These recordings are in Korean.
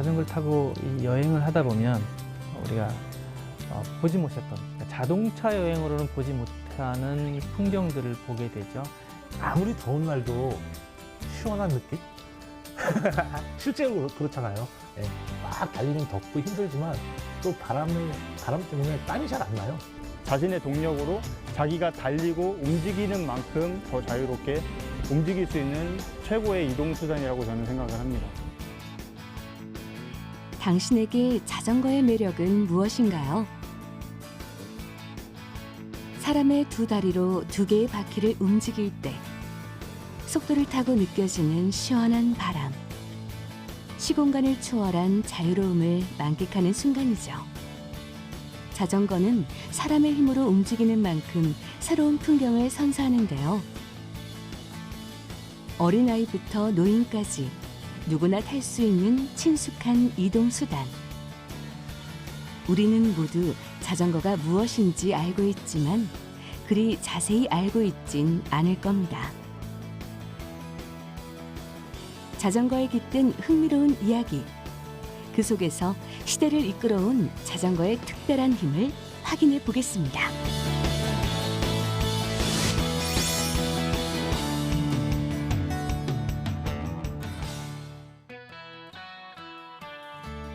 자전거를 타고 이 여행을 하다 보면 우리가 보지 못했던, 그러니까 자동차 여행으로는 보지 못하는 풍경들을 보게 되죠. 아무리 더운 날도 시원한 느낌? 실제로 그렇잖아요. 예, 막 달리면 덥고 힘들지만 또 바람 때문에 땀이 잘 안 나요. 자신의 동력으로 자기가 달리고 움직이는 만큼 더 자유롭게 움직일 수 있는 최고의 이동수단이라고 저는 생각을 합니다. 당신에게 자전거의 매력은 무엇인가요? 사람의 두 다리로 두 개의 바퀴를 움직일 때 속도를 타고 느껴지는 시원한 바람. 시공간을 초월한 자유로움을 만끽하는 순간이죠. 자전거는 사람의 힘으로 움직이는 만큼 새로운 풍경을 선사하는데요. 어린아이부터 노인까지 누구나 탈 수 있는 친숙한 이동수단. 우리는 모두 자전거가 무엇인지 알고 있지만 그리 자세히 알고 있진 않을 겁니다. 자전거에 깃든 흥미로운 이야기. 그 속에서 시대를 이끌어온 자전거의 특별한 힘을 확인해 보겠습니다.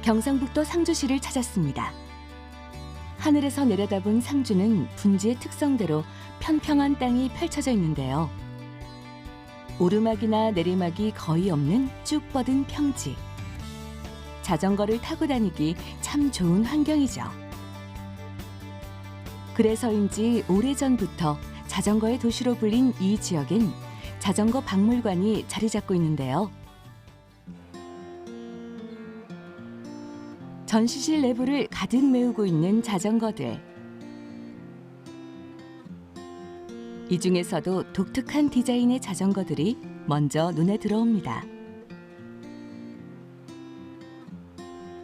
경상북도 상주시를 찾았습니다. 하늘에서 내려다본 상주는 분지의 특성대로 평평한 땅이 펼쳐져 있는데요. 오르막이나 내리막이 거의 없는 쭉 뻗은 평지. 자전거를 타고 다니기 참 좋은 환경이죠. 그래서인지 오래전부터 자전거의 도시로 불린 이 지역엔 자전거 박물관이 자리 잡고 있는데요. 전시실 내부를 가득 메우고 있는 자전거들. 이 중에서도 독특한 디자인의 자전거들이 먼저 눈에 들어옵니다.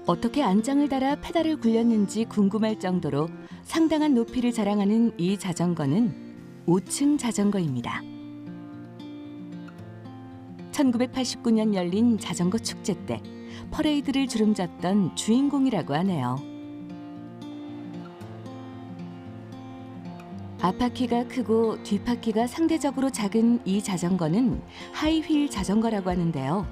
어떻게 안장을 달아 페달을 굴렸는지 궁금할 정도로 상당한 높이를 자랑하는 이 자전거는 5층 자전거입니다. 1989년 열린 자전거 축제 때 퍼레이드를 주름잡던 주인공이라고 하네요. 앞바퀴가 크고 뒷바퀴가 상대적으로 작은 이 자전거는 하이휠 자전거라고 하는데요.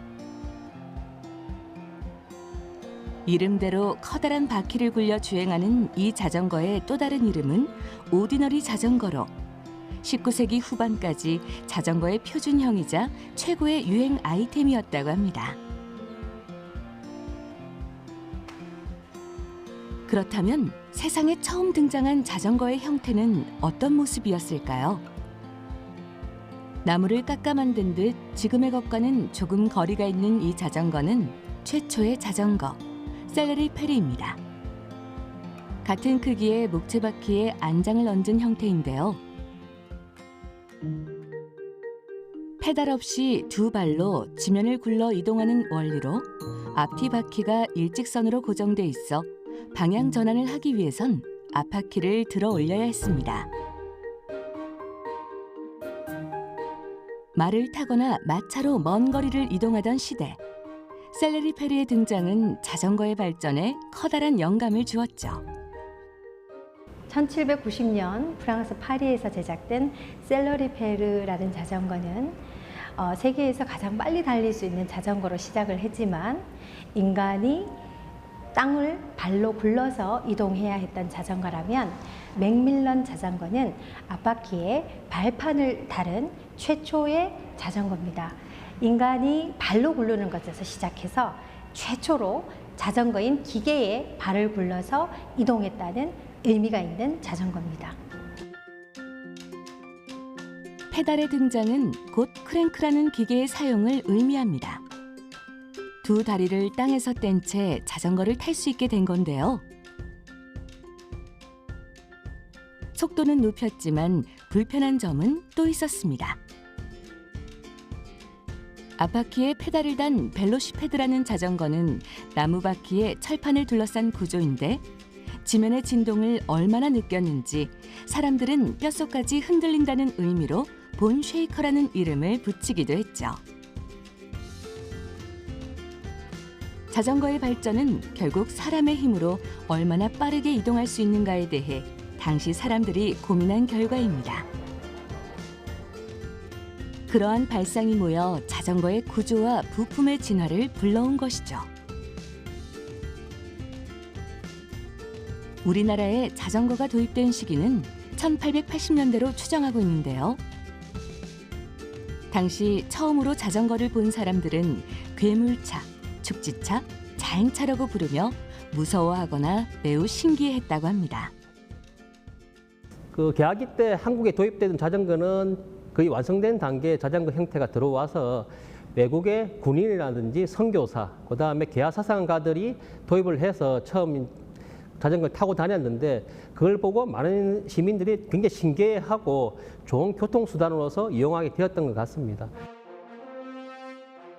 이름대로 커다란 바퀴를 굴려 주행하는 이 자전거의 또 다른 이름은 오디너리 자전거로 19세기 후반까지 자전거의 표준형이자 최고의 유행 아이템이었다고 합니다. 그렇다면 세상에 처음 등장한 자전거의 형태는 어떤 모습이었을까요? 나무를 깎아 만든 듯 지금의 것과는 조금 거리가 있는 이 자전거는 최초의 자전거, 셀러리 페리입니다. 같은 크기의 목재바퀴에 안장을 얹은 형태인데요. 페달 없이 두 발로 지면을 굴러 이동하는 원리로 앞뒤 바퀴가 일직선으로 고정돼 있어 방향 전환을 하기 위해선 앞바퀴를 들어 올려야 했습니다. 말을 타거나 마차로 먼 거리를 이동하던 시대, 셀러리 페리의 등장은 자전거의 발전에 커다란 영감을 주었죠. 1790년 프랑스 파리에서 제작된 셀러리 페르라는 자전거는 세계에서 가장 빨리 달릴 수 있는 자전거로 시작을 했지만 인간이 땅을 발로 굴러서 이동해야 했던 자전거라면 맥밀런 자전거는 앞바퀴에 발판을 달은 최초의 자전거입니다. 인간이 발로 굴르는 것에서 시작해서 최초로 자전거인 기계에 발을 굴러서 이동했다는 의미가 있는 자전거입니다. 페달의 등장은 곧 크랭크라는 기계의 사용을 의미합니다. 두 다리를 땅에서 뗀 채 자전거를 탈 수 있게 된 건데요. 속도는 높였지만 불편한 점은 또 있었습니다. 앞바퀴에 페달을 단 벨로시페드라는 자전거는 나무 바퀴에 철판을 둘러싼 구조인데 지면의 진동을 얼마나 느꼈는지 사람들은 뼛속까지 흔들린다는 의미로 본 쉐이커라는 이름을 붙이기도 했죠. 자전거의 발전은 결국 사람의 힘으로 얼마나 빠르게 이동할 수 있는가에 대해 당시 사람들이 고민한 결과입니다. 그러한 발상이 모여 자전거의 구조와 부품의 진화를 불러온 것이죠. 우리나라에 자전거가 도입된 시기는 1880년대로 추정하고 있는데요. 당시 처음으로 자전거를 본 사람들은 괴물차, 축지차, 자행차라고 부르며 무서워하거나 매우 신기해했다고 합니다. 그 개화기 때 한국에 도입되던 자전거는 거의 완성된 단계의 자전거 형태가 들어와서 외국의 군인이라든지 선교사, 그다음에 개화 사상가들이 도입을 해서 처음 자전거를 타고 다녔는데 그걸 보고 많은 시민들이 굉장히 신기해하고 좋은 교통수단으로서 이용하게 되었던 것 같습니다.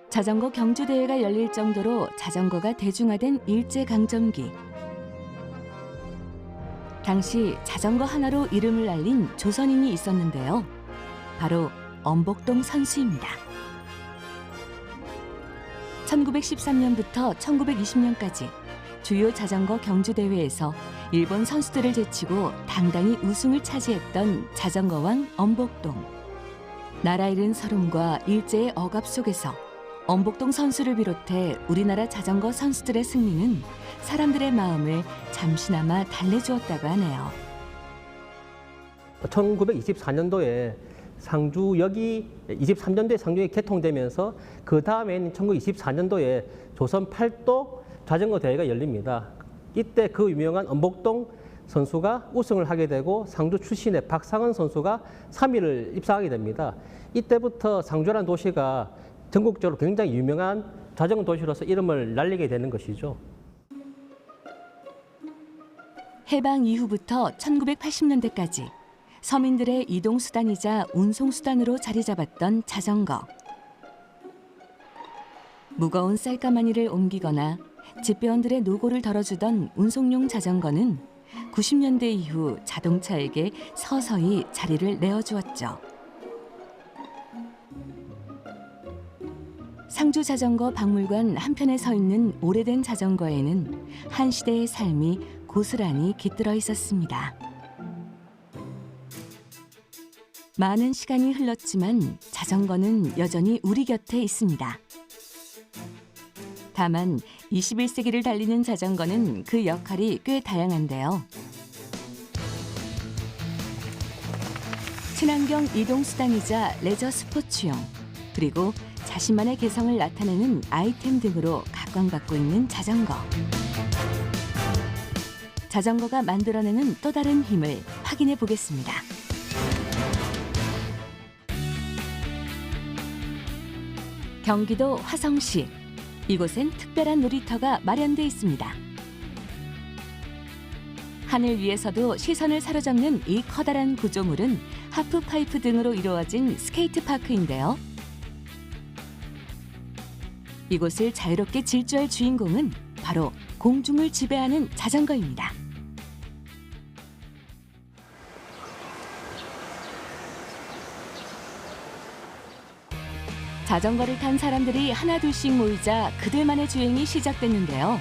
자전거 경주대회가 열릴 정도로 자전거가 대중화된 일제강점기. 당시 자전거 하나로 이름을 알린 조선인이 있었는데요. 바로 엄복동 선수입니다. 1913년부터 1920년까지 주요 자전거 경주대회에서 일본 선수들을 제치고 당당히 우승을 차지했던 자전거왕 엄복동. 나라 잃은 서름과 일제의 억압 속에서 엄복동 선수를 비롯해 우리나라 자전거 선수들의 승리는 사람들의 마음을 잠시나마 달래주었다고 하네요. 1924년도에 상주역이 23년도에 상주역이 개통되면서 그 다음에는 1924년도에 조선 8도 자전거 대회가 열립니다. 이때 그 유명한 엄복동 선수가 우승을 하게 되고 상주 출신의 박상은 선수가 3위를 입상하게 됩니다. 이때부터 상주라는 도시가 전국적으로 굉장히 유명한 자전거 도시로서 이름을 날리게 되는 것이죠. 해방 이후부터 1980년대까지 서민들의 이동수단이자 운송수단으로 자리 잡았던 자전거. 무거운 쌀가마니를 옮기거나 집배원들의 노고를 덜어주던 운송용 자전거는 90년대 이후 자동차에게 서서히 자리를 내어주었죠. 상주자전거 박물관 한편에 서 있는 오래된 자전거에는 한 시대의 삶이 고스란히 깃들어 있었습니다. 많은 시간이 흘렀지만 자전거는 여전히 우리 곁에 있습니다. 다만 21세기를 달리는 자전거는 그 역할이 꽤 다양한데요. 친환경 이동수단이자 레저 스포츠용, 그리고 자신만의 개성을 나타내는 아이템 등으로 각광받고 있는 자전거. 자전거가 만들어내는 또 다른 힘을 확인해 보겠습니다. 경기도 화성시. 이곳엔 특별한 놀이터가 마련돼 있습니다. 하늘 위에서도 시선을 사로잡는 이 커다란 구조물은 하프파이프 등으로 이루어진 스케이트파크인데요. 이곳을 자유롭게 질주할 주인공은 바로 공중을 지배하는 자전거입니다. 자전거를 탄 사람들이 하나둘씩 모이자 그들만의 주행이 시작됐는데요.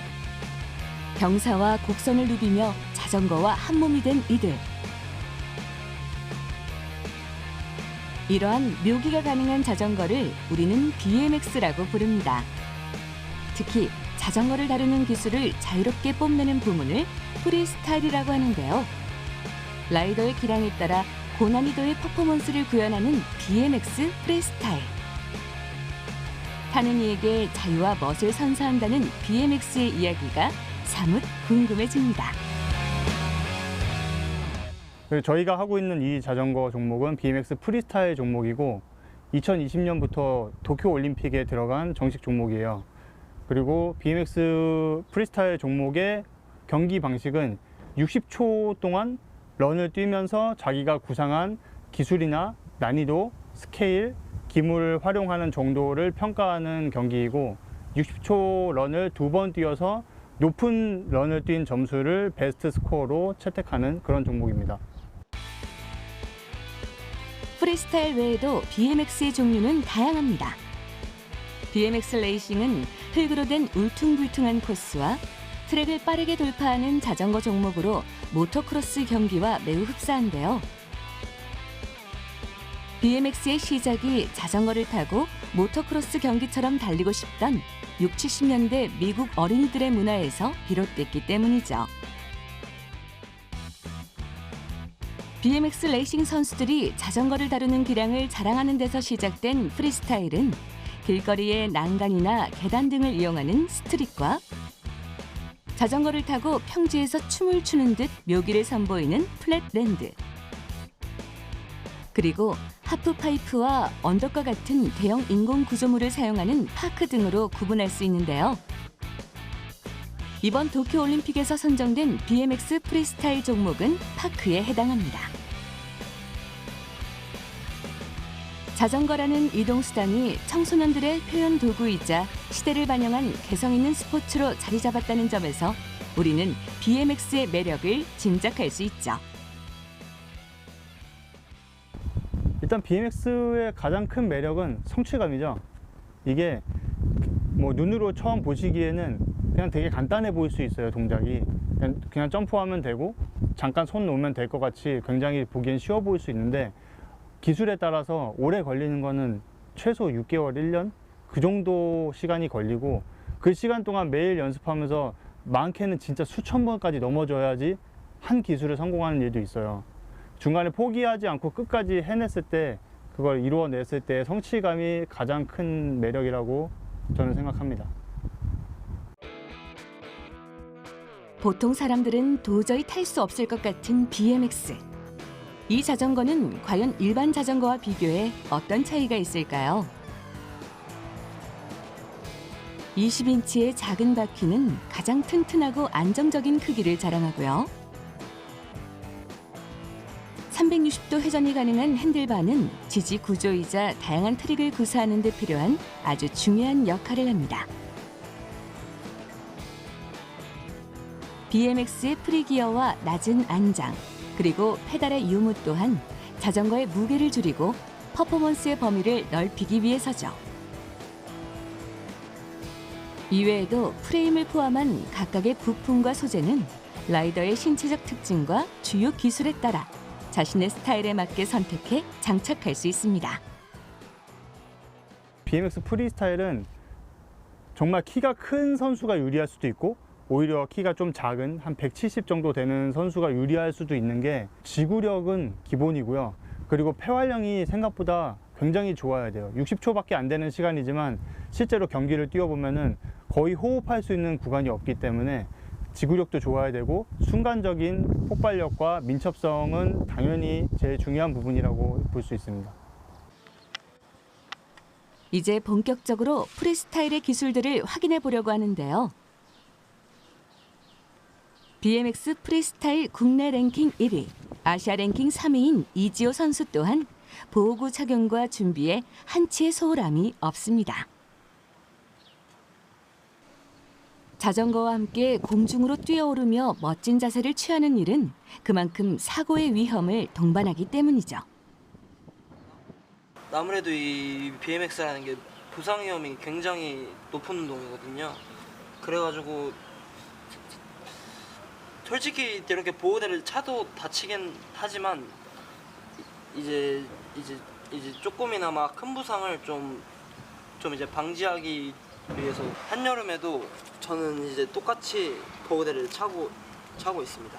경사와 곡선을 누비며 자전거와 한몸이 된 이들. 이러한 묘기가 가능한 자전거를 우리는 BMX라고 부릅니다. 특히 자전거를 다루는 기술을 자유롭게 뽐내는 부문을 프리스타일이라고 하는데요. 라이더의 기량에 따라 고난이도의 퍼포먼스를 구현하는 BMX 프리스타일. 타는 이에게 자유와 멋을 선사한다는 BMX의 이야기가 사뭇 궁금해집니다. 저희가 하고 있는 이 자전거 종목은 BMX 프리스타일 종목이고 2020년부터 도쿄올림픽에 들어간 정식 종목이에요. 그리고 BMX 프리스타일 종목의 경기 방식은 60초 동안 런을 뛰면서 자기가 구상한 기술이나 난이도, 스케일, 기물을 활용하는 정도를 평가하는 경기이고 60초 런을 2번 뛰어서 높은 런을 뛴 점수를 베스트 스코어로 채택하는 그런 종목입니다. 프리스타일 외에도 BMX의 종류는 다양합니다. BMX 레이싱은 흙으로 된 울퉁불퉁한 코스와 트랙을 빠르게 돌파하는 자전거 종목으로 모터크로스 경기와 매우 흡사한데요. BMX의 시작이 자전거를 타고 모터크로스 경기처럼 달리고 싶던 60, 70년대 미국 어린이들의 문화에서 비롯됐기 때문이죠. BMX 레이싱 선수들이 자전거를 다루는 기량을 자랑하는 데서 시작된 프리스타일은 길거리의 난간이나 계단 등을 이용하는 스트릿과 자전거를 타고 평지에서 춤을 추는 듯 묘기를 선보이는 플랫랜드, 그리고 하프파이프와 언덕과 같은 대형 인공 구조물을 사용하는 파크 등으로 구분할 수 있는데요. 이번 도쿄올림픽에서 선정된 BMX 프리스타일 종목은 파크에 해당합니다. 자전거라는 이동수단이 청소년들의 표현 도구이자 시대를 반영한 개성 있는 스포츠로 자리 잡았다는 점에서 우리는 BMX의 매력을 짐작할 수 있죠. 일단 BMX의 가장 큰 매력은 성취감이죠. 이게 뭐 눈으로 처음 보시기에는 그냥 되게 간단해 보일 수 있어요. 동작이 그냥 점프하면 되고 잠깐 손 놓으면 될 것 같이 굉장히 보기엔 쉬워 보일 수 있는데, 기술에 따라서 오래 걸리는 거는 최소 6개월, 1년 그 정도 시간이 걸리고, 그 시간 동안 매일 연습하면서 많게는 진짜 수천 번까지 넘어져야지 한 기술을 성공하는 일도 있어요. 중간에 포기하지 않고 끝까지 해냈을 때, 그걸 이루어냈을 때 성취감이 가장 큰 매력이라고 저는 생각합니다. 보통 사람들은 도저히 탈 수 없을 것 같은 BMX. 이 자전거는 과연 일반 자전거와 비교해 어떤 차이가 있을까요? 20인치의 작은 바퀴는 가장 튼튼하고 안정적인 크기를 자랑하고요. 360도 회전이 가능한 핸들바는 지지 구조이자 다양한 트릭을 구사하는 데 필요한 아주 중요한 역할을 합니다. BMX의 프리기어와 낮은 안장, 그리고 페달의 유무 또한 자전거의 무게를 줄이고 퍼포먼스의 범위를 넓히기 위해서죠. 이외에도 프레임을 포함한 각각의 부품과 소재는 라이더의 신체적 특징과 주요 기술에 따라 자신의 스타일에 맞게 선택해 장착할 수 있습니다. BMX 프리스타일은 정말 키가 큰 선수가 유리할 수도 있고, 오히려 키가 좀 작은 한 170 정도 되는 선수가 유리할 수도 있는 게, 지구력은 기본이고요. 그리고 폐활량이 생각보다 굉장히 좋아야 돼요. 60초밖에 안 되는 시간이지만 실제로 경기를 뛰어보면은 거의 호흡할 수 있는 구간이 없기 때문에 지구력도 좋아야 되고, 순간적인 폭발력과 민첩성은 당연히 제일 중요한 부분이라고 볼 수 있습니다. 이제 본격적으로 프리스타일의 기술들을 확인해 보려고 하는데요. BMX 프리스타일 국내 랭킹 1위, 아시아 랭킹 3위인 이지호 선수 또한 보호구 착용과 준비에 한치의 소홀함이 없습니다. 자전거와 함께 공중으로 뛰어오르며 멋진 자세를 취하는 일은 그만큼 사고의 위험을 동반하기 때문이죠. 아무래도 이 BMX라는 게 부상 위험이 굉장히 높은 운동이거든요. 그래가지고 솔직히 이렇게 보호대를 차도 다치긴 하지만 이제 조금이나마 큰 부상을 좀 이제 방지하기 위해서 한여름에도 저는 이제 똑같이 보호대를 차고 있습니다.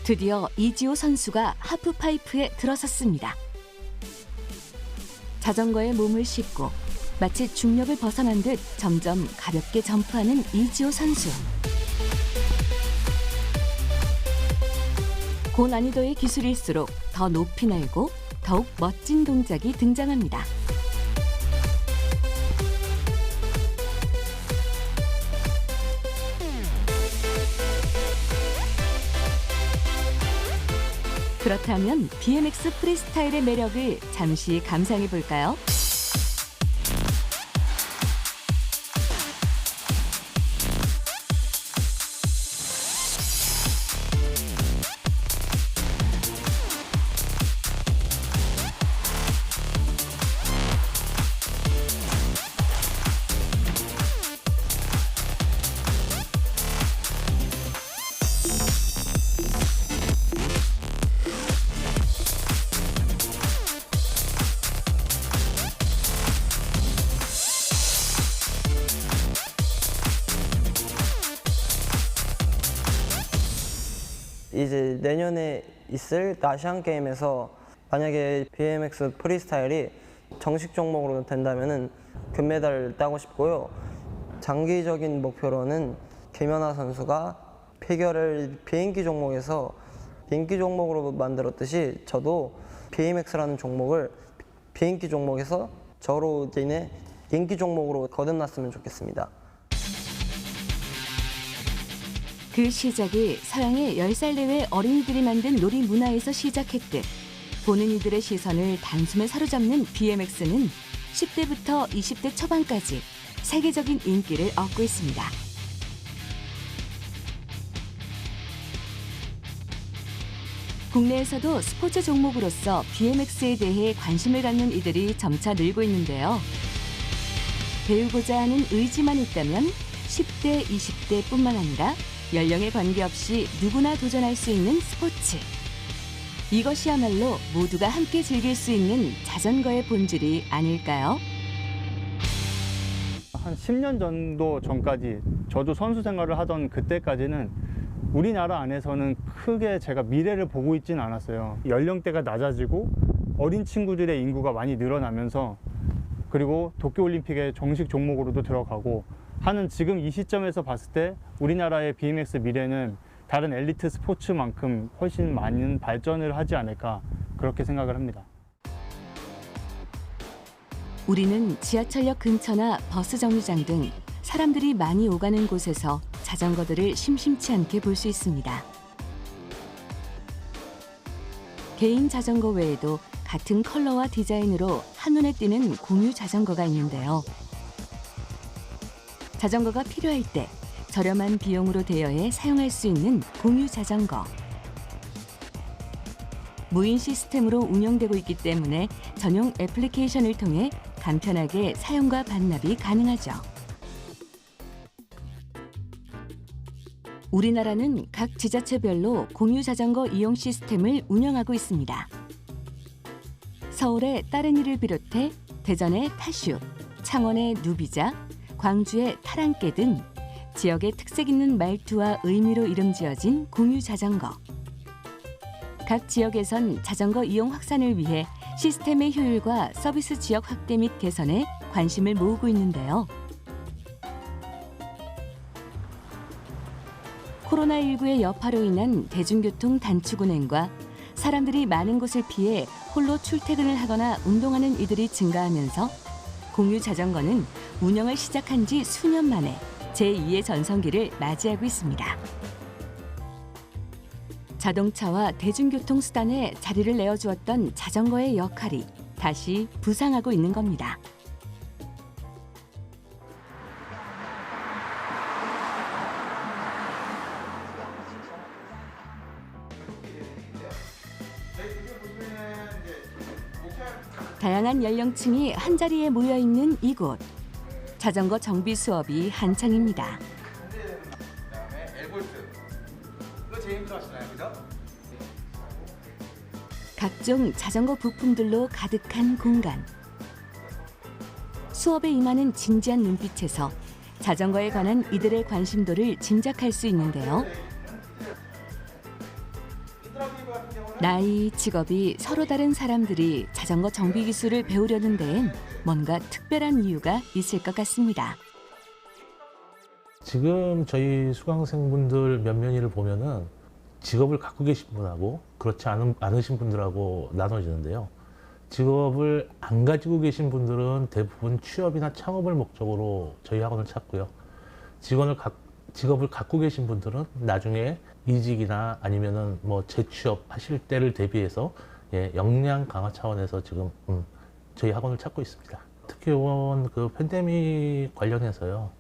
드디어 이지호 선수가 하프파이프에 들어섰습니다. 자전거에 몸을 싣고 마치 중력을 벗어난 듯 점점 가볍게 점프하는 이지호 선수. 고난이도의 기술일수록 더 높이 날고 더욱 멋진 동작이 등장합니다. 그렇다면 BMX 프리스타일의 매력을 잠시 감상해 볼까요? 이제 내년에 있을 아시안 게임에서 만약에 BMX 프리스타일이 정식 종목으로 된다면은 금메달을 따고 싶고요. 장기적인 목표로는 김연아 선수가 피겨를 비인기 종목에서 인기 종목으로 만들었듯이 저도 BMX라는 종목을 비인기 종목에서 저로 인해 인기 종목으로 거듭났으면 좋겠습니다. 그 시작이 서양의 10살 내외 어린이들이 만든 놀이 문화에서 시작했듯 보는 이들의 시선을 단숨에 사로잡는 BMX는 10대부터 20대 초반까지 세계적인 인기를 얻고 있습니다. 국내에서도 스포츠 종목으로서 BMX에 대해 관심을 갖는 이들이 점차 늘고 있는데요. 배우고자 하는 의지만 있다면 10대, 20대뿐만 아니라 연령에 관계없이 누구나 도전할 수 있는 스포츠. 이것이야말로 모두가 함께 즐길 수 있는 자전거의 본질이 아닐까요? 한 10년 정도 전까지 저도 선수 생활을 하던 그때까지는 우리나라 안에서는 크게 제가 미래를 보고 있지는 않았어요. 연령대가 낮아지고 어린 친구들의 인구가 많이 늘어나면서 그리고 도쿄올림픽의 정식 종목으로도 들어가고 하는 지금 이 시점에서 봤을 때 우리나라의 BMX 미래는 다른 엘리트 스포츠만큼 훨씬 많은 발전을 하지 않을까 그렇게 생각을 합니다. 우리는 지하철역 근처나 버스 정류장 등 사람들이 많이 오가는 곳에서 자전거들을 심심치 않게 볼 수 있습니다. 개인 자전거 외에도 같은 컬러와 디자인으로 한눈에 띄는 공유 자전거가 있는데요. 자전거가 필요할 때 저렴한 비용으로 대여해 사용할 수 있는 공유 자전거. 무인 시스템으로 운영되고 있기 때문에 전용 애플리케이션을 통해 간편하게 사용과 반납이 가능하죠. 우리나라는 각 지자체별로 공유 자전거 이용 시스템을 운영하고 있습니다. 서울의 따릉이를 비롯해 대전의 타슈, 창원의 누비자, 광주의 타랑깨 등 지역의 특색 있는 말투와 의미로 이름 지어진 공유 자전거. 각 지역에선 자전거 이용 확산을 위해 시스템의 효율과 서비스 지역 확대 및 개선에 관심을 모으고 있는데요. 코로나19의 여파로 인한 대중교통 단축 운행과 사람들이 많은 곳을 피해 홀로 출퇴근을 하거나 운동하는 이들이 증가하면서 공유 자전거는 운영을 시작한 지 수년 만에 제2의 전성기를 맞이하고 있습니다. 자동차와 대중교통 수단에 자리를 내어주었던 자전거의 역할이 다시 부상하고 있는 겁니다. 다양한 연령층이 한자리에 모여 있는 이곳. 자전거 정비 수업이 한창입니다. 각종 자전거 부품들로 가득한 공간. 수업에 임하는 진지한 눈빛에서 자전거에 관한 이들의 관심도를 짐작할 수 있는데요. 나이, 직업이 서로 다른 사람들이 자전거 정비 기술을 배우려는 데엔 뭔가 특별한 이유가 있을 것 같습니다. 지금 저희 수강생분들 몇 명을 보면은 직업을 갖고 계신 분하고 그렇지 않으신 분들하고 나눠지는데요. 직업을 안 가지고 계신 분들은 대부분 취업이나 창업을 목적으로 저희 학원을 찾고요. 직업을 갖고 계신 분들은 나중에 이직이나 아니면은 뭐 재취업 하실 때를 대비해서 역량 강화 차원에서 지금 저희 학원을 찾고 있습니다. 특히 이번 그 팬데믹 관련해서요.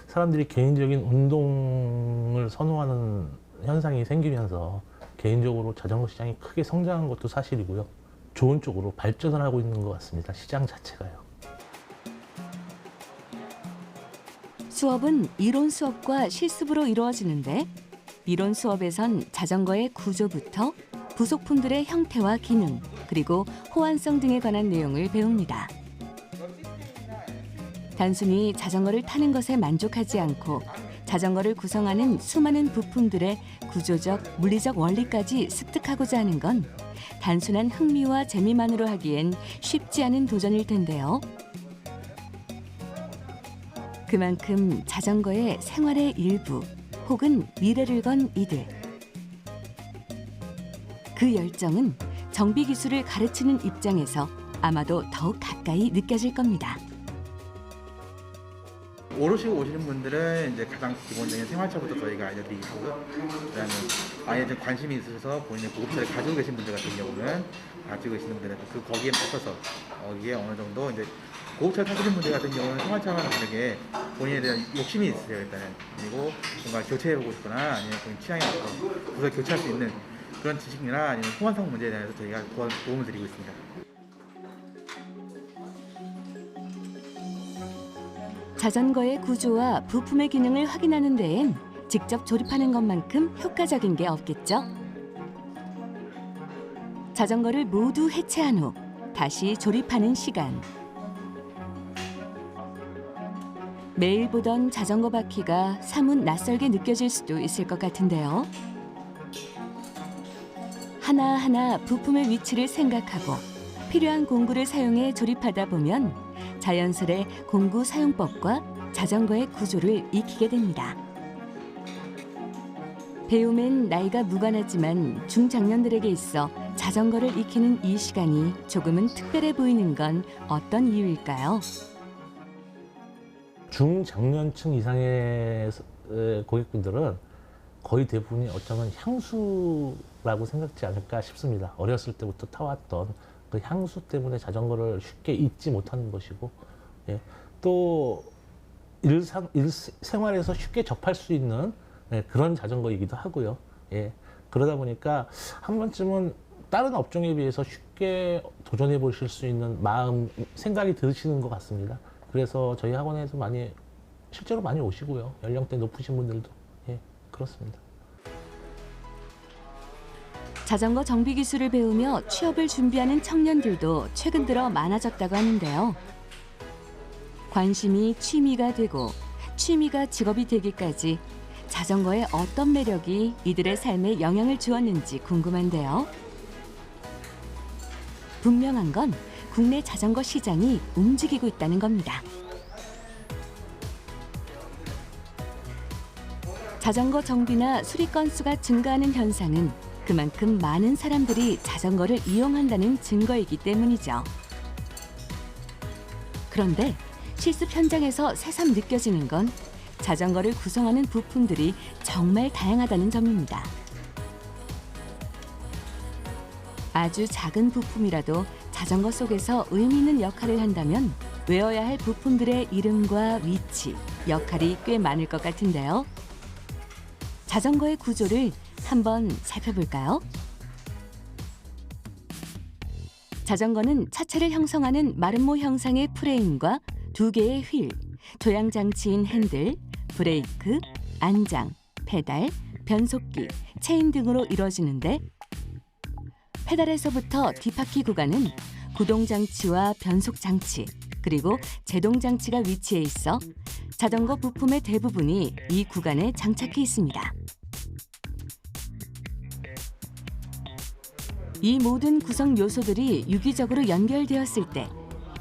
사람들이 개인적인 운동을 선호하는 현상이 생기면서 개인적으로 자전거 시장이 크게 성장한 것도 사실이고요. 좋은 쪽으로 발전을 하고 있는 것 같습니다. 시장 자체가요. 수업은 이론 수업과 실습으로 이루어지는데 이론 수업에선 자전거의 구조부터 부속품들의 형태와 기능, 그리고 호환성 등에 관한 내용을 배웁니다. 단순히 자전거를 타는 것에 만족하지 않고 자전거를 구성하는 수많은 부품들의 구조적, 물리적 원리까지 습득하고자 하는 건 단순한 흥미와 재미만으로 하기엔 쉽지 않은 도전일 텐데요. 그만큼 자전거의 생활의 일부 혹은 미래를 건 이들. 그 열정은 정비 기술을 가르치는 입장에서 아마도 더욱 가까이 느껴질 겁니다. 오르시고 오시는 분들은 이제 가장 기본적인 생활차부터 저희가 알려드리고요. 그다음에 아예 좀 관심이 있으셔서 본인의 고급차를 가지고 계신 분들 같은 경우는 가지고 계시는 분들은 그 거기에 맞춰서 거기에 어느 정도 이제 고급차를 타시는 분들 같은 경우는 생활차와는 다르게 본인에 대한 욕심이 있으세요 일단은. 그리고 뭔가 교체해보고 싶거나 아니면 본인 취향에 맞춰서 구설 교체할 수 있는 그런 지식이나 아니면 소관성 문제에 대해서 저희가 도움을 드리고 있습니다. 자전거의 구조와 부품의 기능을 확인하는 데엔 직접 조립하는 것만큼 효과적인 게 없겠죠. 자전거를 모두 해체한 후 다시 조립하는 시간. 매일 보던 자전거 바퀴가 사뭇 낯설게 느껴질 수도 있을 것 같은데요. 하나하나 부품의 위치를 생각하고 필요한 공구를 사용해 조립하다 보면 자연스레 공구 사용법과 자전거의 구조를 익히게 됩니다. 배움엔 나이가 무관하지만 중장년들에게 있어 자전거를 익히는 이 시간이 조금은 특별해 보이는 건 어떤 이유일까요? 중장년층 이상의 고객분들은 거의 대부분이 어쩌면 향수라고 생각지 않을까 싶습니다. 어렸을 때부터 타왔던 그 향수 때문에 자전거를 쉽게 잊지 못하는 것이고, 예, 또 일생활에서 쉽게 접할 수 있는 그런 자전거이기도 하고요. 예, 그러다 보니까 한 번쯤은 다른 업종에 비해서 쉽게 도전해 보실 수 있는 마음, 생각이 드시는 것 같습니다. 그래서 저희 학원에도 실제로 많이 오시고요. 연령대 높으신 분들도, 예, 그렇습니다. 자전거 정비 기술을 배우며 취업을 준비하는 청년들도 최근 들어 많아졌다고 하는데요. 관심이 취미가 되고 취미가 직업이 되기까지 자전거의 어떤 매력이 이들의 삶에 영향을 주었는지 궁금한데요. 분명한 건 국내 자전거 시장이 움직이고 있다는 겁니다. 자전거 정비나 수리 건수가 증가하는 현상은 그만큼 많은 사람들이 자전거를 이용한다는 증거이기 때문이죠. 그런데 실습 현장에서 새삼 느껴지는 건 자전거를 구성하는 부품들이 정말 다양하다는 점입니다. 아주 작은 부품이라도 자전거 속에서 의미 있는 역할을 한다면 외워야 할 부품들의 이름과 위치, 역할이 꽤 많을 것 같은데요. 자전거의 구조를 한번 살펴볼까요? 자전거는 차체를 형성하는 마름모 형상의 프레임과 두 개의 휠, 조향장치인 핸들, 브레이크, 안장, 페달, 변속기, 체인 등으로 이루어지는데 페달에서부터 뒷바퀴 구간은 구동장치와 변속장치, 그리고 제동장치가 위치해 있어 자전거 부품의 대부분이 이 구간에 장착해 있습니다. 이 모든 구성 요소들이 유기적으로 연결되었을 때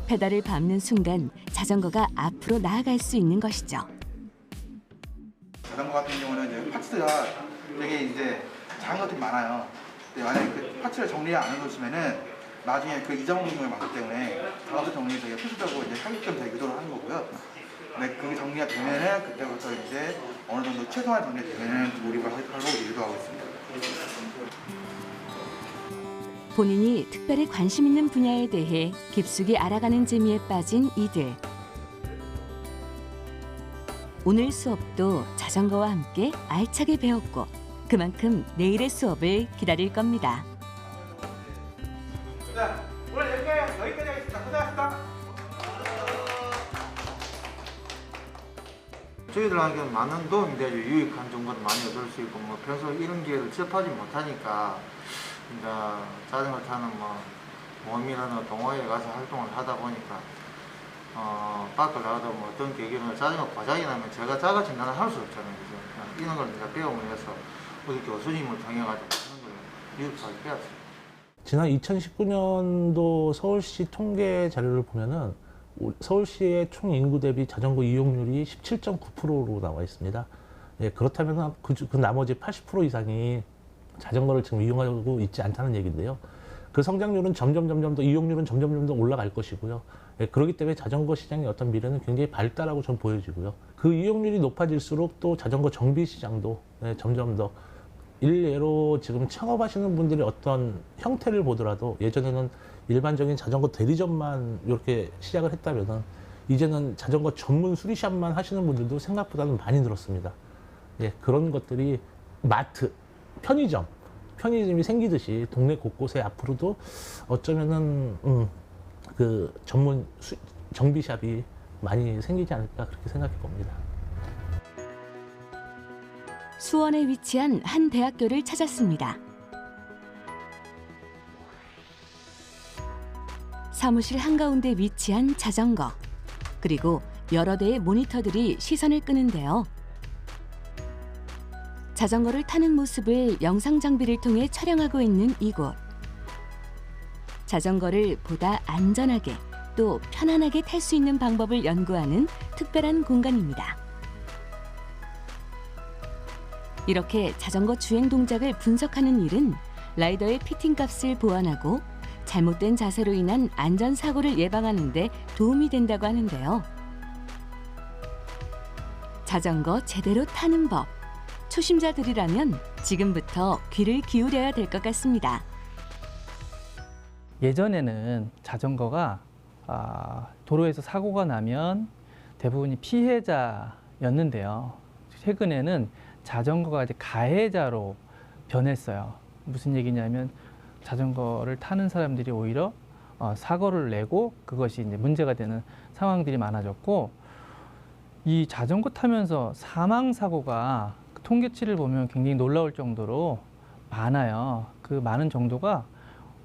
페달을 밟는 순간 자전거가 앞으로 나아갈 수 있는 것이죠. 자전거 같은 경우는 이제 파츠가 되게 이제 작은 것들이 많아요. 근데 만약에 그 파츠를 정리를 안 해놓으시면은 나중에 그 잊어먹는 걸 많기 때문에 작업도 정리 되게 필수적으로 이제 하게끔 되게 유도를 하는 거고요. 근데 그게 정리가 되면은 그때부터 이제 어느 정도 최소한 정리되면은 조립을 하고 유도하고 있습니다. 본인이 특별히 관심 있는 분야에 대해 깊숙이 알아가는 재미에 빠진 이들. 오늘 수업도 자전거와 함께 알차게 배웠고 그만큼 내일의 수업을 기다릴 겁니다. 자, 오늘 여기까지 하겠습니다. 고생하셨습니다. 저희들한테 많은 도움이 되죠. 유익한 정보도 많이 얻을 수 있고 뭐 평소 이런 기회를 접하지 못하니까 이제 자전거 타는 뭐 모임이라는 동호회에 가서 활동을 하다 보니까 밖을 나가도 뭐 어떤 계기로 자전거 고장이 나면 제가 자가 진단을 할 수 없잖아요. 그죠? 이런 걸 내가 배움을 해서 우리 교수님을 통해가지고 그런 걸 유입하게 되었어요. 지난 2019년도 서울시 통계 자료를 보면은 서울시의 총 인구 대비 자전거 이용률이 17.9%로 나와 있습니다. 예, 그렇다면 그 나머지 80% 이상이 자전거를 지금 이용하고 있지 않다는 얘기인데요. 그 성장률은 점점 더 이용률은 점점 더 올라갈 것이고요. 예, 그렇기 때문에 자전거 시장의 어떤 미래는 굉장히 밝다라고 좀 보여지고요. 그 이용률이 높아질수록 또 자전거 정비 시장도 점점 더 일례로 지금 창업하시는 분들의 어떤 형태를 보더라도 예전에는 일반적인 자전거 대리점만 이렇게 시작을 했다면은 이제는 자전거 전문 수리샵만 하시는 분들도 생각보다는 많이 늘었습니다. 예, 그런 것들이 마트, 편의점이 생기듯이 동네 곳곳에 앞으로도 어쩌면은 그 전문 정비샵이 많이 생기지 않을까 그렇게 생각해 봅니다. 수원에 위치한 한 대학교를 찾았습니다. 사무실 한가운데 위치한 자전거, 그리고 여러 대의 모니터들이 시선을 끄는데요. 자전거를 타는 모습을 영상 장비를 통해 촬영하고 있는 이곳. 자전거를 보다 안전하게 또 편안하게 탈 수 있는 방법을 연구하는 특별한 공간입니다. 이렇게 자전거 주행 동작을 분석하는 일은 라이더의 피팅 값을 보완하고 잘못된 자세로 인한 안전사고를 예방하는 데 도움이 된다고 하는데요. 자전거 제대로 타는 법, 초심자들이라면 지금부터 귀를 기울여야 될 것 같습니다. 예전에는 자전거가 도로에서 사고가 나면 대부분이 피해자였는데요. 최근에는 자전거가 이제 가해자로 변했어요. 무슨 얘기냐면 자전거를 타는 사람들이 오히려 사고를 내고 그것이 이제 문제가 되는 상황들이 많아졌고, 이 자전거 타면서 사망 사고가 통계치를 보면 굉장히 놀라울 정도로 많아요. 그 많은 정도가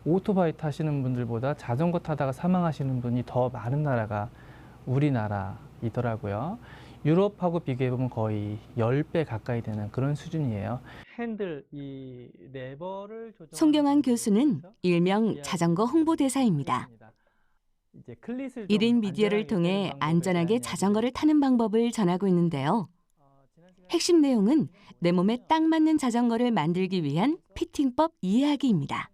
오토바이 타시는 분들보다 자전거 타다가 사망하시는 분이 더 많은 나라가 우리나라이더라고요. 유럽하고 비교해보면 거의 10배 가까이 되는 그런 수준이에요. 핸들, 이 레버를 송경환 교수는 일명 자전거 홍보대사입니다. 1인 미디어를 통해 안전하게 자전거를 타는 방법을 전하고 있는데요. 핵심 내용은 내 몸에 딱 맞는 자전거를 만들기 위한 피팅법 이해하기입니다.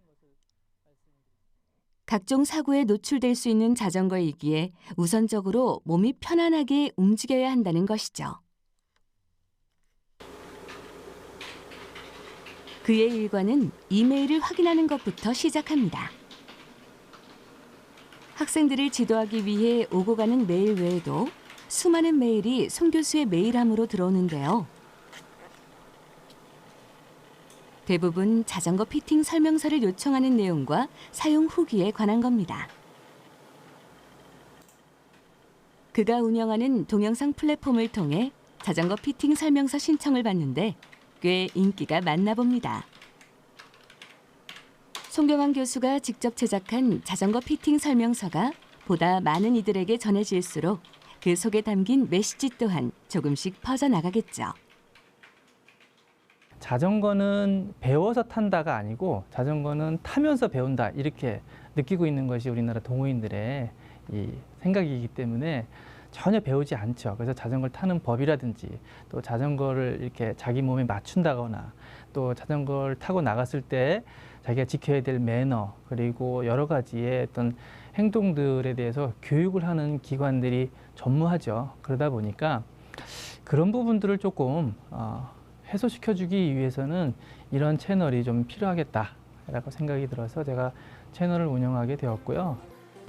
각종 사고에 노출될 수 있는 자전거이기에 우선적으로 몸이 편안하게 움직여야 한다는 것이죠. 그의 일과는 이메일을 확인하는 것부터 시작합니다. 학생들을 지도하기 위해 오고 가는 메일 외에도 수많은 메일이 송 교수의 메일함으로 들어오는데요. 대부분 자전거 피팅 설명서를 요청하는 내용과 사용 후기에 관한 겁니다. 그가 운영하는 동영상 플랫폼을 통해 자전거 피팅 설명서 신청을 받는데 꽤 인기가 많나 봅니다. 송경환 교수가 직접 제작한 자전거 피팅 설명서가 보다 많은 이들에게 전해질수록 그 속에 담긴 메시지 또한 조금씩 퍼져나가겠죠. 자전거는 배워서 탄다가 아니고 자전거는 타면서 배운다, 이렇게 느끼고 있는 것이 우리나라 동호인들의 이 생각이기 때문에 전혀 배우지 않죠. 그래서 자전거를 타는 법이라든지 또 자전거를 이렇게 자기 몸에 맞춘다거나 또 자전거를 타고 나갔을 때 자기가 지켜야 될 매너, 그리고 여러 가지의 어떤 행동들에 대해서 교육을 하는 기관들이 전무하죠. 그러다 보니까 그런 부분들을 조금 해소시켜주기 위해서는 이런 채널이 좀 필요하겠다라고 생각이 들어서 제가 채널을 운영하게 되었고요.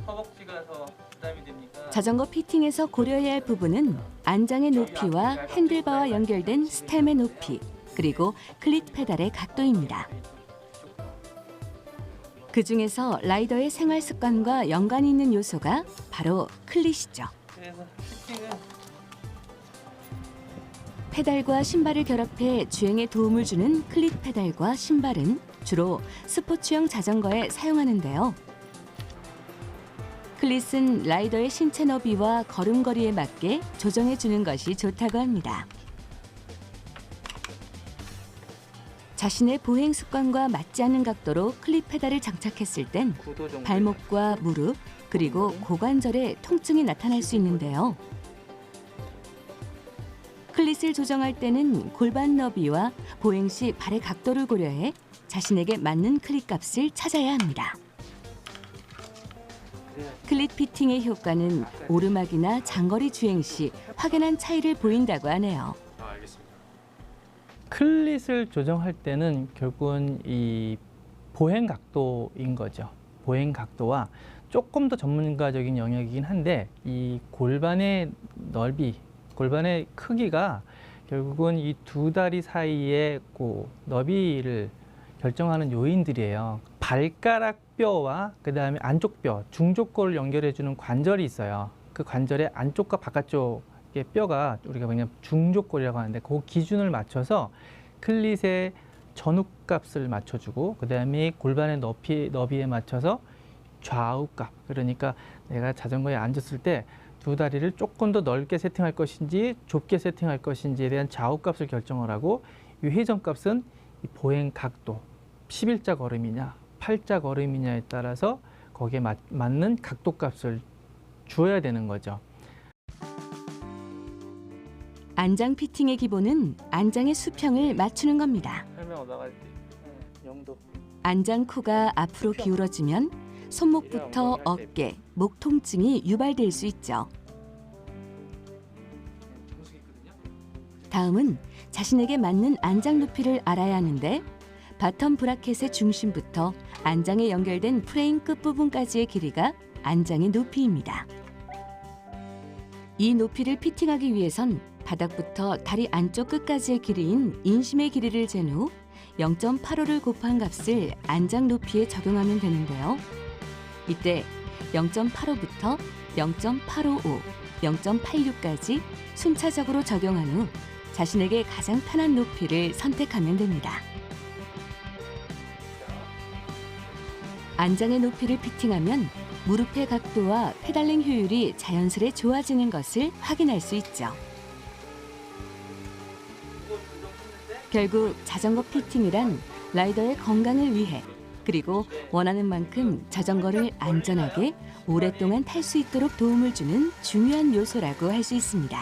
허벅지가 더 부담이 됩니까? 자전거 피팅에서 고려해야 할 부분은 안장의 높이와 핸들바와 연결된 스템의 높이, 그리고 클릿 페달의 각도입니다. 그중에서 라이더의 생활 습관과 연관이 있는 요소가 바로 클릿이죠. 그래서 피팅은 페달과 신발을 결합해 주행에 도움을 주는 클릿 페달과 신발은 주로 스포츠형 자전거에 사용하는데요. 클릿은 라이더의 신체 너비와 걸음걸이에 맞게 조정해 주는 것이 좋다고 합니다. 자신의 보행 습관과 맞지 않는 각도로 클릿 페달을 장착했을 땐 발목과 무릎 그리고 고관절에 통증이 나타날 수 있는데요. 클릿을 조정할 때는 골반 너비와 보행 시 발의 각도를 고려해 자신에게 맞는 클릿 값을 찾아야 합니다. 클릿 피팅의 효과는 오르막이나 장거리 주행 시 확연한 차이를 보인다고 하네요. 클릿을 조정할 때는 결국은 이 보행 각도인 거죠. 보행 각도와 조금 더 전문가적인 영역이긴 한데 이 골반의 넓이, 골반의 크기가 결국은 이 두 다리 사이의 그 너비를 결정하는 요인들이에요. 발가락 뼈와 그다음에 안쪽 뼈, 중족골을 연결해주는 관절이 있어요. 그 관절의 안쪽과 바깥쪽의 뼈가 우리가 그냥 중족골이라고 하는데 그 기준을 맞춰서 클릿의 전후값을 맞춰주고 그다음에 골반의 너비에 맞춰서 좌우값, 그러니까 내가 자전거에 앉았을 때 두 다리를 조금 더 넓게 세팅할 것인지 좁게 세팅할 것인지에 대한 좌우값을 결정을 하고 이 회전값은 이 보행 각도, 11자 걸음이냐 8자 걸음이냐에 따라서 거기에 맞는 각도값을 주어야 되는 거죠. 안장 피팅의 기본은 안장의 수평을 맞추는 겁니다. 설명 나갈 때 영도. 안장 코가 앞으로 기울어지면 손목부터 어깨, 목 통증이 유발될 수 있죠. 다음은 자신에게 맞는 안장 높이를 알아야 하는데 바텀 브라켓의 중심부터 안장에 연결된 프레임 끝부분까지의 길이가 안장의 높이입니다. 이 높이를 피팅하기 위해선 바닥부터 다리 안쪽 끝까지의 길이인 인심의 길이를 잰 후 0.85를 곱한 값을 안장 높이에 적용하면 되는데요. 이때 0.85부터 0.855, 0.86까지 순차적으로 적용한 후 자신에게 가장 편한 높이를 선택하면 됩니다. 안장의 높이를 피팅하면 무릎의 각도와 페달링 효율이 자연스레 좋아지는 것을 확인할 수 있죠. 결국 자전거 피팅이란 라이더의 건강을 위해 그리고 원하는 만큼 자전거를 안전하게 오랫동안 탈 수 있도록 도움을 주는 중요한 요소라고 할 수 있습니다.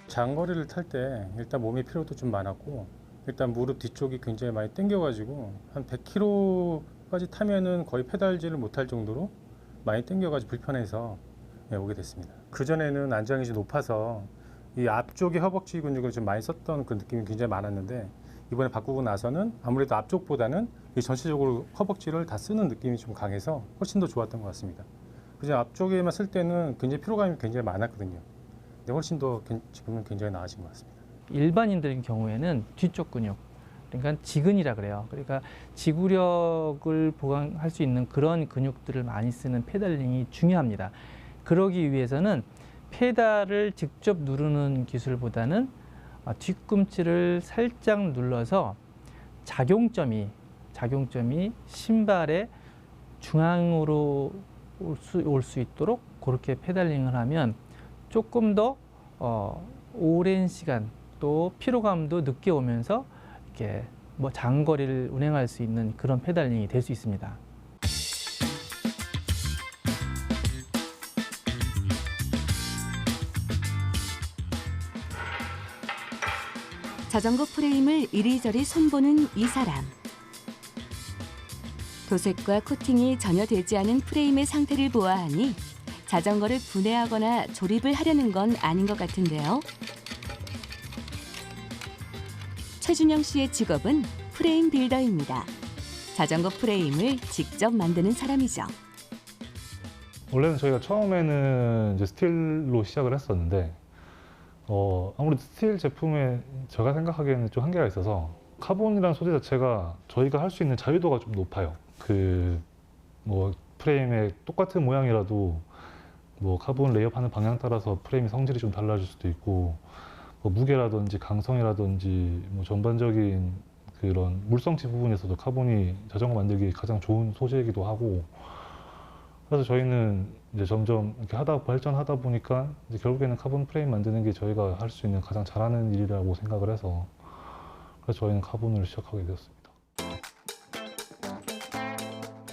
장거리를 탈 때 일단 몸의 피로도 좀 많았고 일단 무릎 뒤쪽이 굉장히 많이 당겨가지고 한 100km까지 타면은 거의 페달질을 못할 정도로 많이 당겨가지고 불편해서 오게 됐습니다. 그전에는 안장이 좀 높아서 이 앞쪽의 허벅지 근육을 좀 많이 썼던 그 느낌이 굉장히 많았는데 이번에 바꾸고 나서는 아무래도 앞쪽보다는 전체적으로 허벅지를 다 쓰는 느낌이 좀 강해서 훨씬 더 좋았던 것 같습니다. 그냥 앞쪽에만 쓸 때는 굉장히 피로감이 굉장히 많았거든요. 근데 훨씬 더 지금은 굉장히 나아진 것 같습니다. 일반인들의 경우에는 뒤쪽 근육, 그러니까 지근이라 그래요. 그러니까 지구력을 보강할 수 있는 그런 근육들을 많이 쓰는 페달링이 중요합니다. 그러기 위해서는 페달을 직접 누르는 기술보다는 뒤꿈치를 살짝 눌러서 작용점이 신발의 중앙으로 올 수 있도록 그렇게 페달링을 하면 조금 더 오랜 시간 또 피로감도 늦게 오면서 이렇게 뭐 장거리를 운행할 수 있는 그런 페달링이 될 수 있습니다. 자전거 프레임을 이리저리 손보는 이 사람. 도색과 코팅이 전혀 되지 않은 프레임의 상태를 보아하니 자전거를 분해하거나 조립을 하려는 건 아닌 것 같은데요. 최준영 씨의 직업은 프레임 빌더입니다. 자전거 프레임을 직접 만드는 사람이죠. 원래는 저희가 처음에는 이제 스틸로 시작을 했었는데 아무래도 스틸 제품에 제가 생각하기에는 좀 한계가 있어서 카본이라는 소재 자체가 저희가 할 수 있는 자유도가 좀 높아요. 뭐 프레임의 똑같은 모양이라도 뭐 카본 레이업하는 방향 따라서 프레임의 성질이 좀 달라질 수도 있고 뭐 무게라든지 강성이라든지 뭐 전반적인 그런 물성치 부분에서도 카본이 자전거 만들기 가장 좋은 소재이기도 하고 그래서 저희는 이제 점점 이렇게 발전하다 보니까 이제 결국에는 카본 프레임 만드는 게 저희가 할 수 있는 가장 잘하는 일이라고 생각을 해서 그래서 저희는 카본을 시작하게 되었습니다.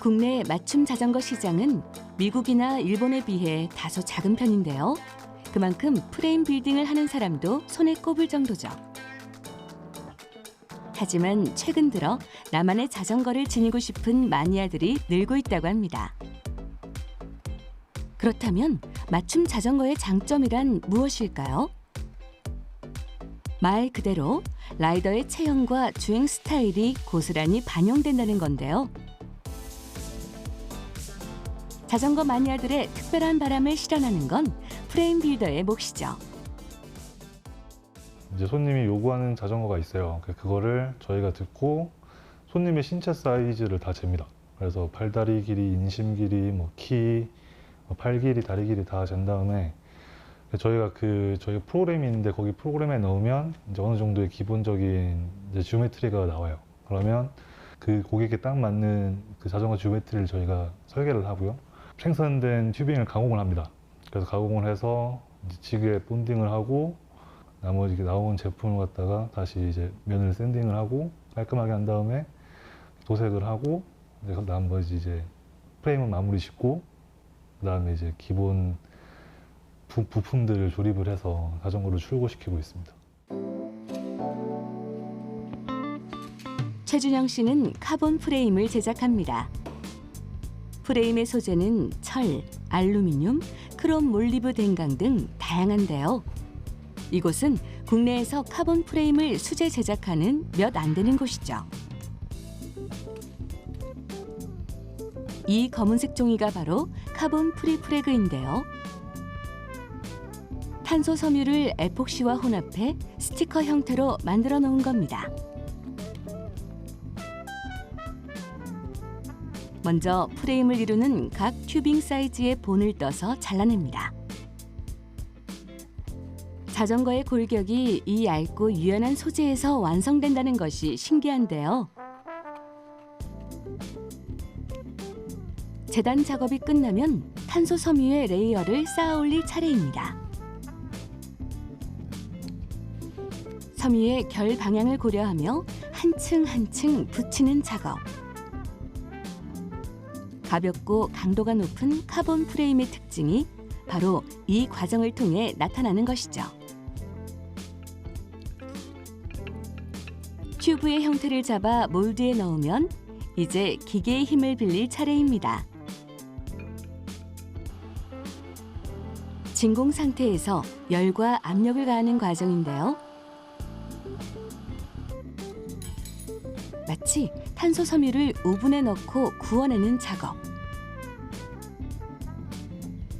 국내 맞춤 자전거 시장은 미국이나 일본에 비해 다소 작은 편인데요. 그만큼 프레임 빌딩을 하는 사람도 손에 꼽을 정도죠. 하지만 최근 들어 나만의 자전거를 지니고 싶은 마니아들이 늘고 있다고 합니다. 그렇다면 맞춤 자전거의 장점이란 무엇일까요? 말 그대로 라이더의 체형과 주행 스타일이 고스란히 반영된다는 건데요. 자전거 마니아들의 특별한 바람을 실현하는 건 프레임 빌더의 몫이죠. 이제 손님이 요구하는 자전거가 있어요. 그거를 저희가 듣고 손님의 신체 사이즈를 다 잽니다. 그래서 팔다리 길이, 인심 길이, 키, 팔 길이, 다리 길이 다 잰 다음에 저희가 저희 프로그램이 있는데 거기 프로그램에 넣으면 이제 어느 정도의 기본적인 이제 지오메트리가 나와요. 그러면 그 고객에 딱 맞는 그 자전거 지오메트리를 저희가 설계를 하고요. 생산된 튜빙을 가공을 합니다. 그래서 가공을 해서 이제 지그에 본딩을 하고 나머지 나온 제품을 갖다가 다시 이제 면을 샌딩을 하고 깔끔하게 한 다음에 도색을 하고 이제 나머지 이제 프레임은 마무리 짓고 그다음에 이제 기본 부품들을 조립을 해서 자전거를 출고시키고 있습니다. 최준영 씨는 카본 프레임을 제작합니다. 프레임의 소재는 철, 알루미늄, 크롬 몰리브 댕강 등 다양한데요. 이곳은 국내에서 카본 프레임을 수제 제작하는 몇 안 되는 곳이죠. 이 검은색 종이가 바로 카본 프리프레그인데요. 탄소 섬유를 에폭시와 혼합해 스티커 형태로 만들어 놓은 겁니다. 먼저 프레임을 이루는 각 튜빙 사이즈의 본을 떠서 잘라냅니다. 자전거의 골격이 이 얇고 유연한 소재에서 완성된다는 것이 신기한데요. 재단 작업이 끝나면 탄소 섬유의 레이어를 쌓아 올릴 차례입니다. 섬유의 결 방향을 고려하며 한 층 한 층 붙이는 작업. 가볍고 강도가 높은 카본 프레임의 특징이 바로 이 과정을 통해 나타나는 것이죠. 튜브의 형태를 잡아 몰드에 넣으면 이제 기계의 힘을 빌릴 차례입니다. 진공 상태에서 열과 압력을 가하는 과정인데요. 마치 탄소 섬유를 오븐에 넣고 구워내는 작업.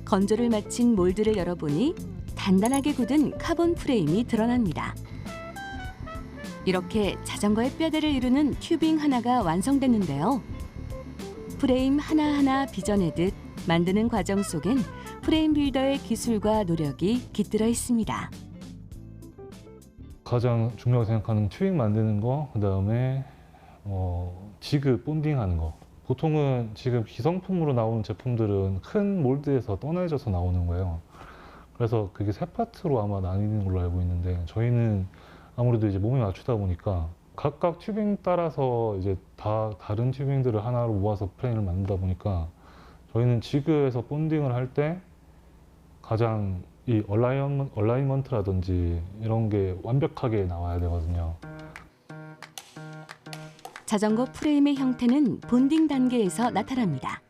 건조를 마친 몰드를 열어보니 단단하게 굳은 카본 프레임이 드러납니다. 이렇게 자전거의 뼈대를 이루는 튜빙 하나가 완성됐는데요. 프레임 하나하나 빚어내듯 만드는 과정 속엔 프레임 빌더의 기술과 노력이 깃들어 있습니다. 가장 중요하게 생각하는 튜빙 만드는 거, 그다음에 지그 본딩하는 거. 보통은 지금 기성품으로 나오는 제품들은 큰 몰드에서 떠내져서 나오는 거예요. 그래서 그게 세 파트로 아마 나뉘는 걸로 알고 있는데 저희는 아무래도 이제 몸에 맞추다 보니까 각각 튜빙 따라서 이제 다 다른 튜빙들을 하나로 모아서 프레임을 만들다 보니까 저희는 지그에서 본딩을 할 때 가장 이 얼라이먼트라든지 이런 게 완벽하게 나와야 되거든요. 자전거 프레임의 형태는 본딩 단계에서 나타납니다.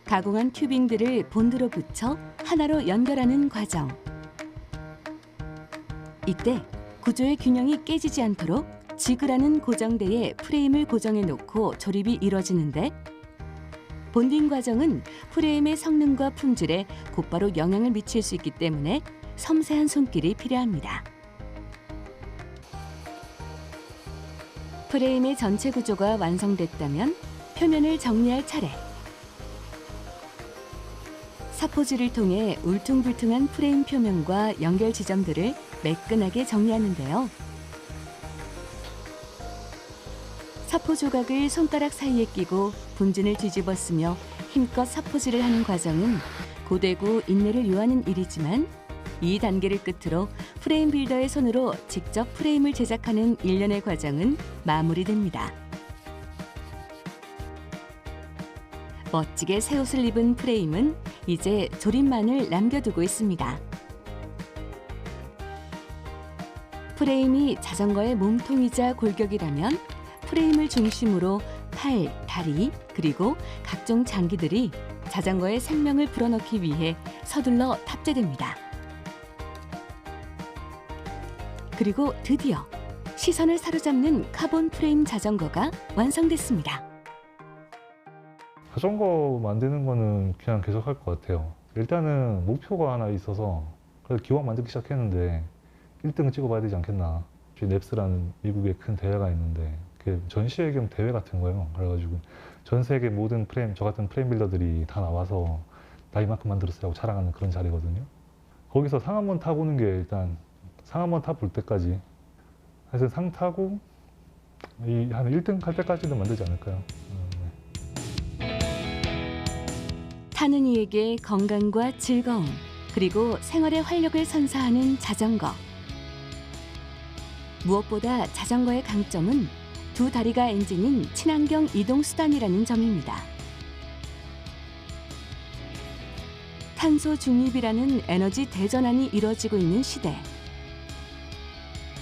가공한 튜빙들을 본드로 붙여 하나로 연결하는 과정. 이때 구조의 균형이 깨지지 않도록 지그라는 고정대에 프레임을 고정해 놓고 조립이 이뤄지는데 본딩 과정은 프레임의 성능과 품질에 곧바로 영향을 미칠 수 있기 때문에 섬세한 손길이 필요합니다. 프레임의 전체 구조가 완성됐다면 표면을 정리할 차례. 사포질을 통해 울퉁불퉁한 프레임 표면과 연결 지점들을 매끈하게 정리하는데요. 사포 조각을 손가락 사이에 끼고 분진을 뒤집어 쓰며 힘껏 사포질을 하는 과정은 고되고 인내를 요하는 일이지만 이 단계를 끝으로 프레임 빌더의 손으로 직접 프레임을 제작하는 일련의 과정은 마무리됩니다. 멋지게 새 옷을 입은 프레임은 이제 조립만을 남겨두고 있습니다. 프레임이 자전거의 몸통이자 골격이라면 프레임을 중심으로 팔, 다리, 그리고 각종 장기들이 자전거의 생명을 불어넣기 위해 서둘러 탑재됩니다. 그리고 드디어 시선을 사로잡는 카본 프레임 자전거가 완성됐습니다. 자전거 만드는 거는 그냥 계속 할 것 같아요. 일단은 목표가 하나 있어서 그래서 기왕 만들기 시작했는데 1등을 찍어봐야 되지 않겠나. 넵스라는 미국의 큰 대회가 있는데 그 전시회 겸 대회 같은 거예요. 그래가지고 전 세계 모든 프레임, 저 같은 프레임 빌더들이 다 나와서 나 이만큼 만들었어요 하고 자랑하는 그런 자리거든요. 거기서 상 한번 타보는 게 일단 상 한번 타볼 때까지 하여튼 상 타고 한 1등 할 때까지는 만들지 않을까요? 타는 이에게 건강과 즐거움, 그리고 생활의 활력을 선사하는 자전거. 무엇보다 자전거의 강점은 두 다리가 엔진인 친환경 이동 수단이라는 점입니다. 탄소 중립이라는 에너지 대전환이 이루어지고 있는 시대.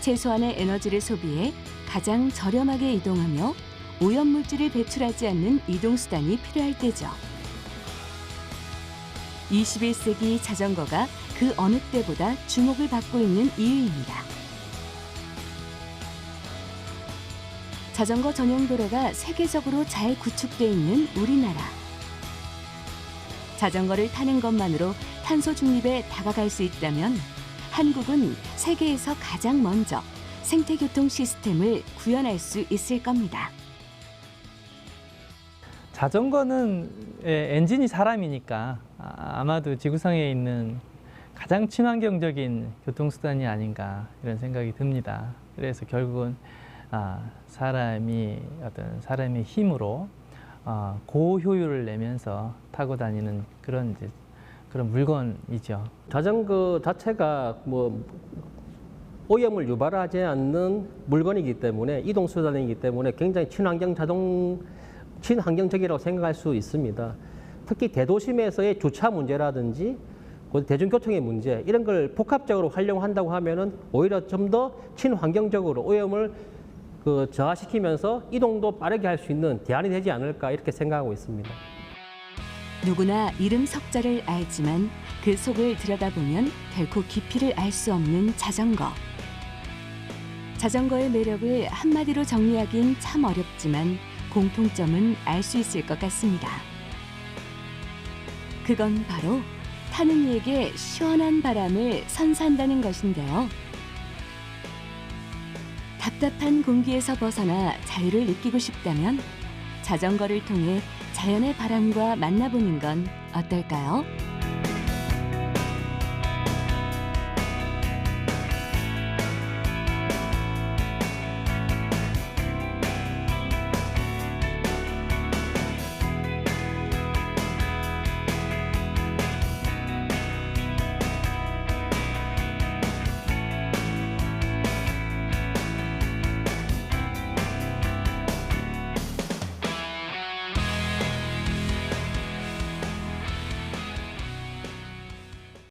최소한의 에너지를 소비해 가장 저렴하게 이동하며 오염물질을 배출하지 않는 이동 수단이 필요할 때죠. 21세기 자전거가 그 어느 때보다 주목을 받고 있는 이유입니다. 자전거 전용 도로가 세계적으로 잘 구축돼 있는 우리나라. 자전거를 타는 것만으로 탄소 중립에 다가갈 수 있다면 한국은 세계에서 가장 먼저 생태교통 시스템을 구현할 수 있을 겁니다. 자전거는 엔진이 사람이니까 아마도 지구상에 있는 가장 친환경적인 교통수단이 아닌가 이런 생각이 듭니다. 그래서 결국은 사람이 어떤 사람의 힘으로 고효율을 내면서 타고 다니는 그런 물건이죠. 자전거 자체가 오염을 유발하지 않는 물건이기 때문에 이동 수단이기 때문에 굉장히 친환경적이라고 생각할 수 있습니다. 특히 대도심에서의 주차 문제라든지 대중교통의 문제 이런 걸 복합적으로 활용한다고 하면은 오히려 좀 더 친환경적으로 오염을 저하시키면서 이동도 빠르게 할 수 있는 대안이 되지 않을까 이렇게 생각하고 있습니다. 누구나 이름 석자를 알지만 그 속을 들여다보면 결코 깊이를 알 수 없는 자전거. 자전거의 매력을 한마디로 정리하긴 참 어렵지만 공통점은 알 수 있을 것 같습니다. 그건 바로 타는 이에게 시원한 바람을 선사한다는 것인데요. 답답한 공기에서 벗어나 자유를 느끼고 싶다면 자전거를 통해 자연의 바람과 만나보는 건 어떨까요?